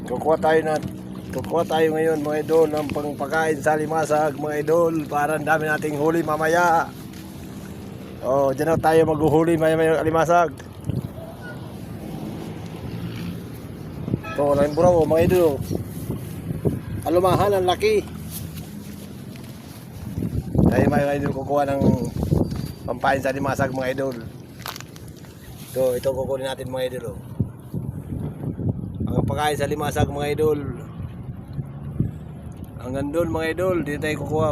Kukuha tayo ngayon mga idol ng pangpakain sa limasag mga idol, para ang dami nating huli mamaya. Diyan na tayo maghuhuli maya limasag. Lang buraw mga idol. Alumahan ang laki. Tayo mga idol kukuha ng pampain sa limasag mga idol. Ito kukunin natin mga idol. Ang pagkain sa limasag mga idol. Hanggang doon mga idol, dito tayo kukuha.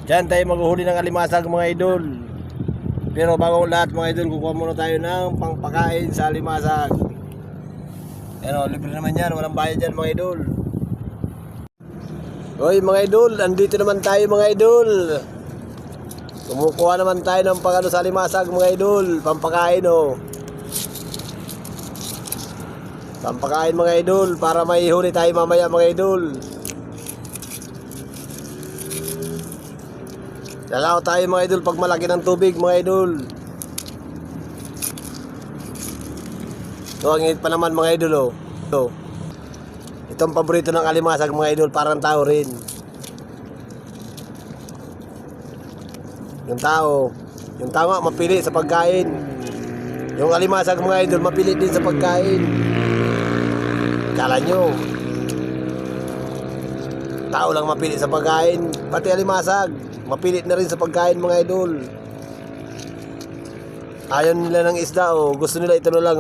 Diyan tayo maghuhuli ng alimasag mga idol. Pero bago lahat mga idol, kukuha muna tayo ng pangpakain sa alimasag. Libre naman yan, walang bayad yan mga idol. Hoy mga idol, andito naman tayo mga idol. Kumukuha naman tayo ng pangano sa alimasag mga idol, pampakain Pampakain mga idol, para may huli tayo mamaya mga idol. Lalaw tayo mga idol pag malaki ng tubig mga idol. Ang init pa naman mga idol Itong paborito ng alimasag mga idol, parang tao rin. Yung tao nga mapili sa pagkain. Yung alimasag mga idol mapili din sa pagkain. Kala nyo tao lang mapili sa pagkain, pati alimasag mapilit na rin sa pagkain mga idol. Ayaw nila ng isda gusto nila ito na lang